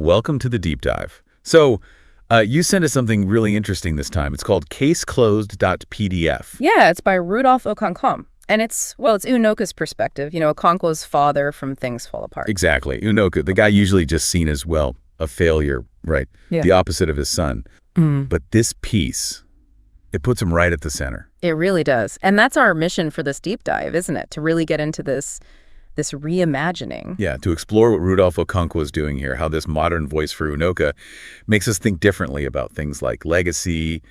Welcome to the deep dive. So, you sent us something really interesting this time. It's called caseclosed.pdf. Yeah, it's by Rudolf Okonkwo. And it's Unoka's perspective, Okonkwo's father from Things Fall Apart. Exactly. Unoka, the guy usually just seen as, well, a failure, right? Yeah. The opposite of his son. But this piece, it puts him right at the center. It really does. And that's our mission for this deep dive, isn't it? To really get into this reimagining. Yeah, to explore what Rudolf Okonkwo is doing here, how this modern voice for Unoka makes us think differently about things like legacy,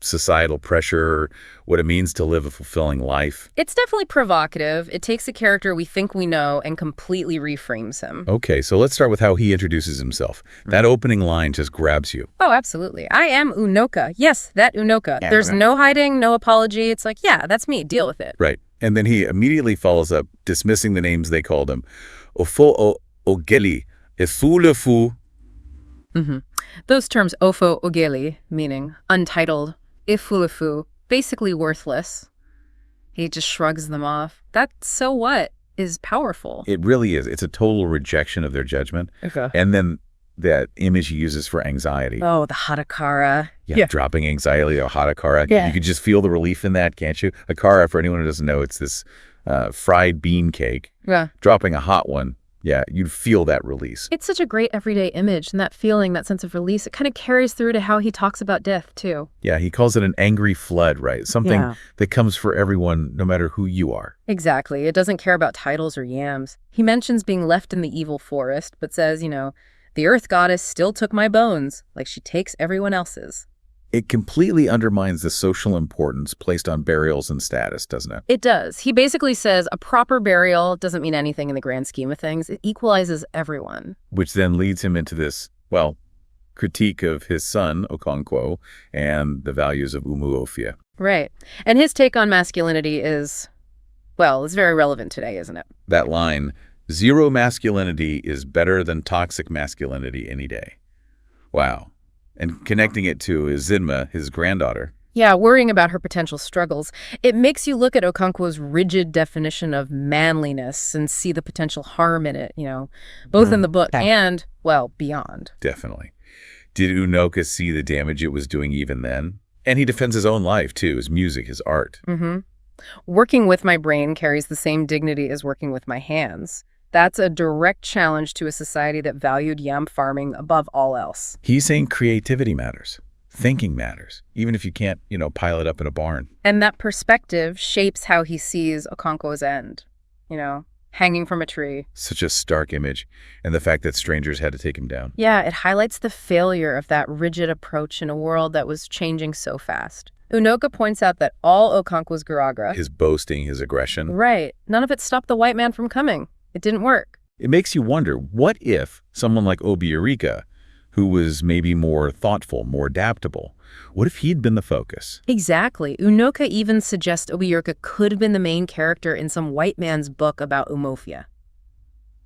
societal pressure, what it means to live a fulfilling life. It's definitely provocative. It takes a character we think we know and completely reframes him. Okay, so let's start with how he introduces himself. That opening line just grabs you. Oh, absolutely. I am Unoka. Yes, that Unoka. Yeah, There's no hiding, no apology. It's like, yeah, that's me. Deal with it. Right. And then he immediately follows up, dismissing the names they called him. Ofo ogeli, efulefu. Those terms, ofo ogeli, meaning untitled, ifulefu, basically worthless. He just shrugs them off. That so what is powerful. It really is. It's a total rejection of their judgment. Okay. And then that image he uses for anxiety. Oh, the hatakara. Yeah, dropping anxiety, or hatakara. Yeah. You could just feel the relief in that, can't you? Hakara, for anyone who doesn't know, it's this fried bean cake. Yeah. Dropping a hot one. Yeah, you'd feel that release. It's such a great everyday image, and that feeling, that sense of release, it kind of carries through to how he talks about death, too. Yeah, he calls it an angry flood, right? Something Yeah. that comes for everyone, no matter who you are. Exactly. It doesn't care about titles or yams. He mentions being left in the evil forest, but says, the earth goddess still took my bones, like she takes everyone else's. It completely undermines the social importance placed on burials and status, doesn't it? It does. He basically says a proper burial doesn't mean anything in the grand scheme of things. It equalizes everyone. Which then leads him into this, well, critique of his son, Okonkwo, and the values of Umuofia. Right. And his take on masculinity is very relevant today, isn't it? That line, zero masculinity is better than toxic masculinity any day. Wow. And connecting it to Zinma, his granddaughter. Yeah, worrying about her potential struggles. It makes you look at Okonkwo's rigid definition of manliness and see the potential harm in it, both in the book and, beyond. Definitely. Did Unoka see the damage it was doing even then? And he defends his own life, too, his music, his art. Working with my brain carries the same dignity as working with my hands. That's a direct challenge to a society that valued yam farming above all else. He's saying creativity matters. Thinking matters, even if you can't, pile it up in a barn. And that perspective shapes how he sees Okonkwo's end, hanging from a tree. Such a stark image, and the fact that strangers had to take him down. Yeah, it highlights the failure of that rigid approach in a world that was changing so fast. Unoka points out that all Okonkwo's garagra, his boasting, his aggression. Right. None of it stopped the white man from coming. It didn't work. It makes you wonder, what if someone like Obiorika, who was maybe more thoughtful, more adaptable, what if he'd been the focus? Exactly. Unoka even suggests Obiorika could have been the main character in some white man's book about Umuofia.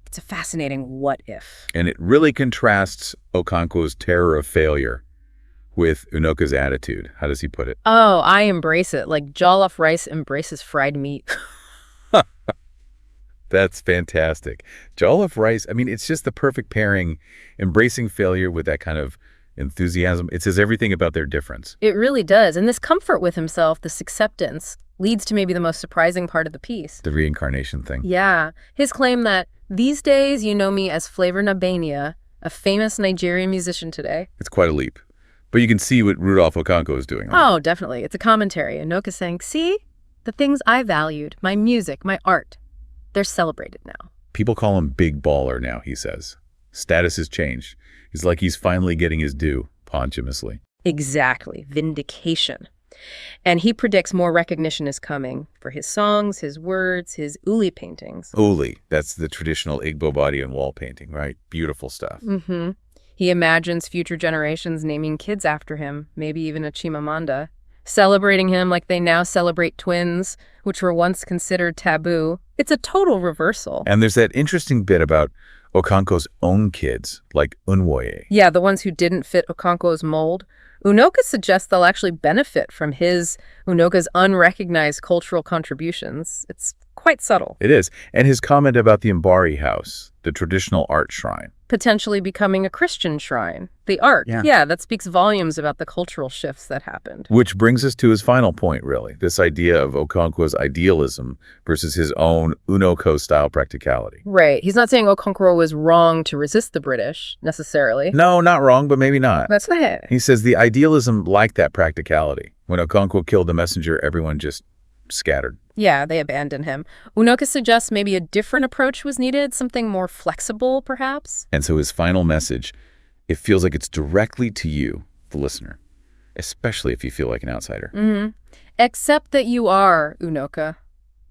It's a fascinating what if. And it really contrasts Okonkwo's terror of failure with Unoka's attitude. How does he put it? Oh, I embrace it, like jollof rice embraces fried meat. That's fantastic. Jollof rice, it's just the perfect pairing, embracing failure with that kind of enthusiasm. It says everything about their difference. It really does. And this comfort with himself, this acceptance, leads to maybe the most surprising part of the piece. The reincarnation thing. Yeah. His claim that, these days you know me as Flavor Nabania, a famous Nigerian musician today. It's quite a leap. But you can see what Rudolf Okonkwo is doing. Oh, definitely. It's a commentary. Unoka saying, see, the things I valued, my music, my art, they're celebrated now. People call him big baller now, he says. Status has changed. It's like he's finally getting his due, posthumously. Exactly. Vindication. And he predicts more recognition is coming for his songs, his words, his uli paintings. Uli, that's the traditional Igbo body and wall painting, right? Beautiful stuff. He imagines future generations naming kids after him, maybe even a Chimamanda, celebrating him like they now celebrate twins, which were once considered taboo. It's a total reversal. And there's that interesting bit about Okonkwo's own kids, like Unwoye. Yeah, the ones who didn't fit Okonkwo's mold. Unoka suggests they'll actually benefit from Unoka's unrecognized cultural contributions. It's quite subtle. It is. And his comment about the Mbari house, the traditional art shrine. potentially becoming a Christian shrine. The art. Yeah, that speaks volumes about the cultural shifts that happened. Which brings us to his final point, really. This idea of Okonkwo's idealism versus his own Unoka-style practicality. Right. He's not saying Okonkwo was wrong to resist the British, necessarily. No, not wrong, but maybe not. That's not it. He says the idealism liked that practicality. When Okonkwo killed the messenger, everyone just scattered. Yeah, they abandoned him. Unoka suggests maybe a different approach was needed, something more flexible, perhaps. And so his final message, it feels like it's directly to you, the listener, especially if you feel like an outsider. Accept that you are Unoka.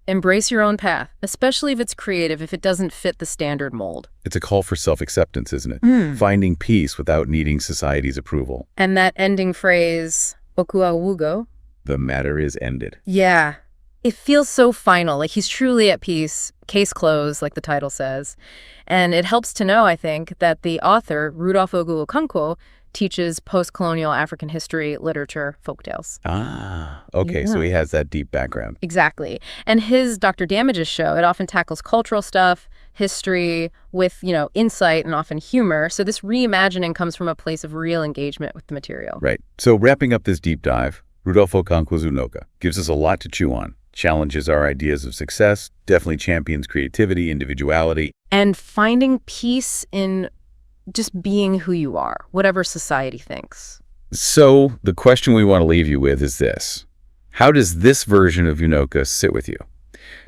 Embrace your own path, especially if it's creative, if it doesn't fit the standard mold. It's a call for self-acceptance, isn't it? Finding peace without needing society's approval. And that ending phrase, okuawugo. The matter is ended. Yeah. It feels so final, like he's truly at peace, case closed, like the title says. And it helps to know, I think, that the author, Rudolph Ogu Okonkwo, teaches post-colonial African history, literature, folktales. Ah, okay, so he has that deep background. Exactly. And his Dr. Damage's show, it often tackles cultural stuff, history, with, insight and often humor. So this reimagining comes from a place of real engagement with the material. Right. So wrapping up this deep dive, Rudolph Okonkwo's Unoka gives us a lot to chew on. Challenges our ideas of success, definitely champions creativity, individuality. And finding peace in just being who you are, whatever society thinks. So the question we want to leave you with is this. How does this version of Unoka sit with you?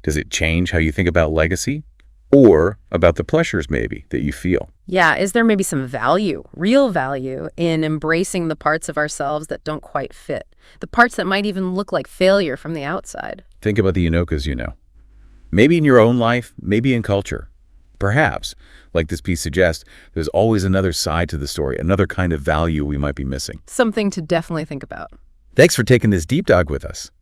Does it change how you think about legacy? Or about the pleasures, maybe, that you feel? Yeah, is there maybe some value, real value, in embracing the parts of ourselves that don't quite fit? The parts that might even look like failure from the outside? Think about the Unokas you know. Maybe in your own life, maybe in culture. Perhaps, like this piece suggests, there's always another side to the story, another kind of value we might be missing. Something to definitely think about. Thanks for taking this deep dive with us.